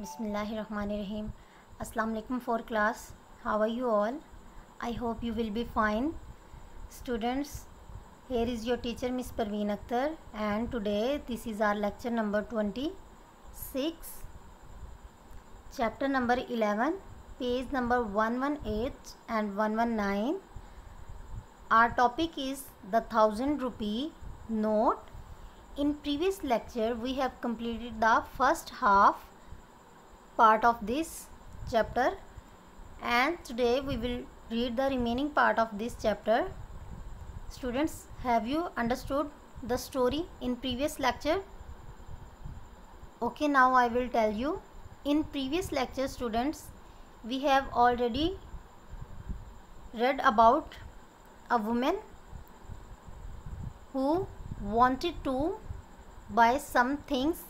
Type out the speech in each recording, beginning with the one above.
Bismillahirrahmanirrahim. Assalamu alaikum for class. How are you all? I hope you will be fine. Students, here is your teacher Miss Parveen Akhtar, and today this is our lecture number 26, chapter number 11, page number 118 and 119. Our topic is the 1000 rupee note. In previous lecture we have completed the first half part of this chapter, and today we will read the remaining part of this chapter. Students, have you understood the story in previous lecture? Okay, now I will tell you. In previous lecture, students, we have already read about a woman who wanted to buy some things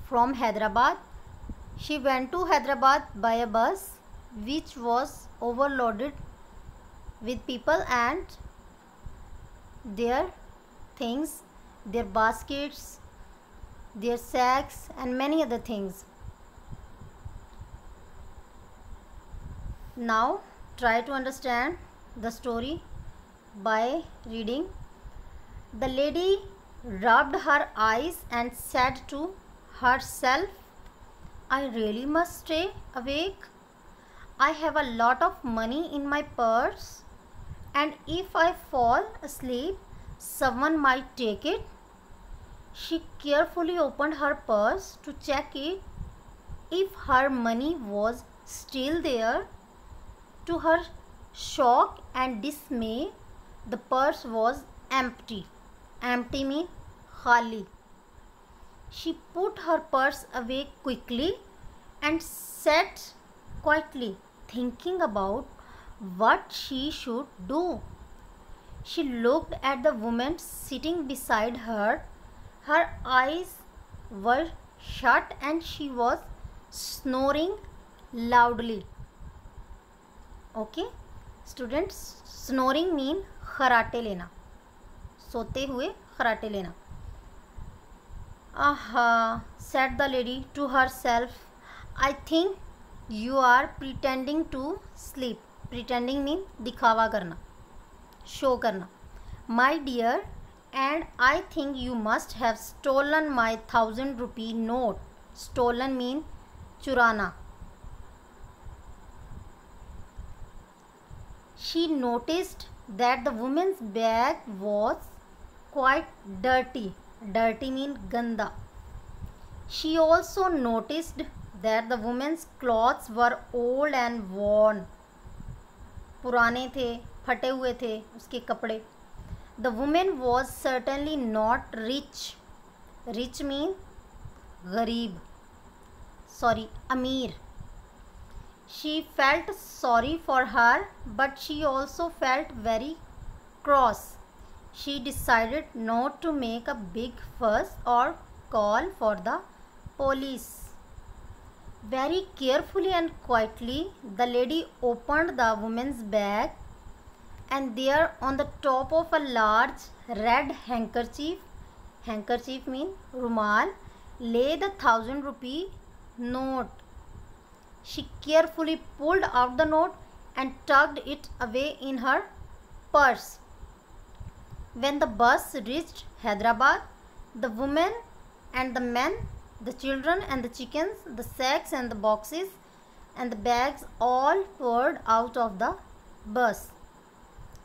from Hyderabad. She went to Hyderabad by a bus which was overloaded with people and their things, their baskets, their sacks and many other things. Now try to understand the story by reading. The lady rubbed her eyes and said to herself, I really must stay awake. I have a lot of money in my purse, and if I fall asleep, someone might take it. She carefully opened her purse to check it if her money was still there. To her shock and dismay, the purse was empty. Empty means khali. She put her purse away quickly and sat quietly, thinking about what she should do. She looked at the woman sitting beside her. Her eyes were shut and she was snoring loudly. Okay, students, snoring means खराटे लेना, सोते हुए खराटे लेना. Said the lady to herself, I think you are pretending to sleep. Pretending means दिखावा करना, show करना. My dear, and I think you must have stolen my 1000 rupee note. Stolen means चुराना. She noticed that the woman's bag was quite dirty. Dirty means ganda. She also noticed that the woman's clothes were old and worn. पुराने थे, फटे हुए थे उसके कपड़े. The woman was certainly not rich. Rich means गरीब. Sorry, अमीर. She felt sorry for her, but she also felt very cross. She decided not to make a big fuss or call for the police. Very carefully and quietly, the lady opened the woman's bag, and there on the top of a large red handkerchief, handkerchief means rumal, lay the 1000 rupee note. She carefully pulled out the note and tucked it away in her purse. When the bus reached Hyderabad, the woman and the men, the children and the chickens, the sacks and the boxes and the bags all poured out of the bus.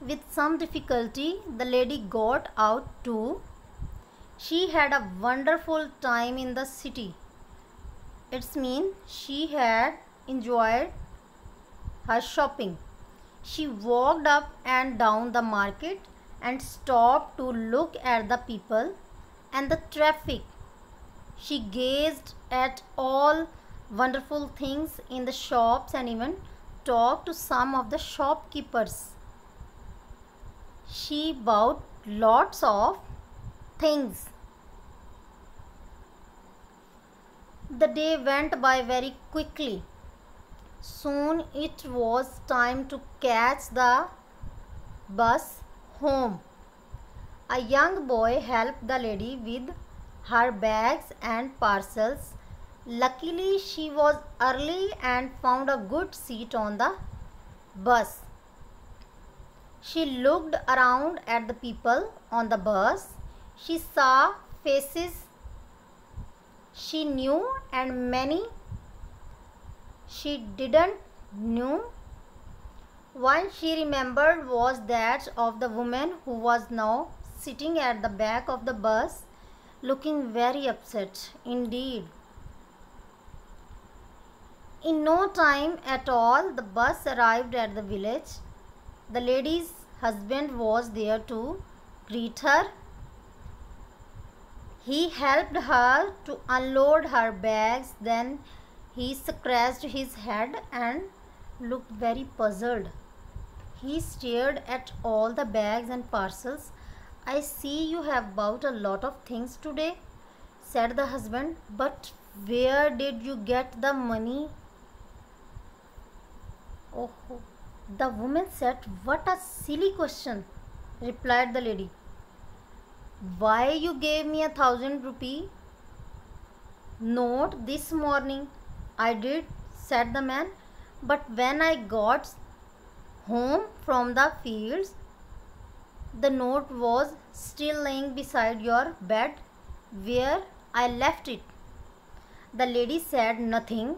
With some difficulty, the lady got out too. She had a wonderful time in the city. It means she had enjoyed her shopping. She walked up and down the market and stopped to look at the people and the traffic. She gazed at all wonderful things in the shops and even talked to some of the shopkeepers. She bought lots of things. The day went by very quickly. Soon it was time to catch the bus home. A young boy helped the lady with her bags and parcels Luckily, she was early and found a good seat on the bus. She looked around at the people on the bus. She saw faces she knew and many she didn't know. One she remembered was that of the woman who was now sitting at the back of the bus, looking very upset indeed. In no time at all, the bus arrived at the village. The lady's husband was there to greet her. He helped her to unload her bags. Then he scratched his head and looked very puzzled. He stared at all the bags and parcels. I see you have bought a lot of things today, said the husband. But where did you get the money? Oh, the woman said, what a silly question, replied the lady. Why you gave me 1,000 rupee note this morning? I did, said the man. But when I got home from the fields, the note was still lying beside your bed where I left it. The lady said nothing.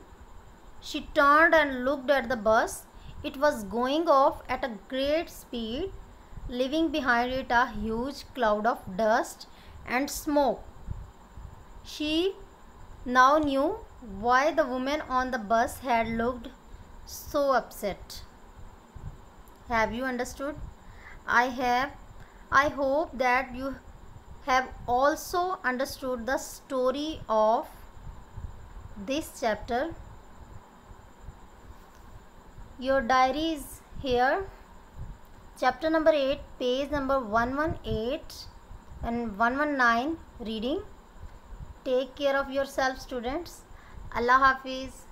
She turned and looked at the bus. It was going off at a great speed, leaving behind it a huge cloud of dust and smoke. She now knew why the woman on the bus had looked so upset. Have you understood? I have. I hope that you have also understood the story of this chapter. Your diary is here. Chapter number 8, page number 118 and 119 reading. Take care of yourself, students. Allah Hafiz.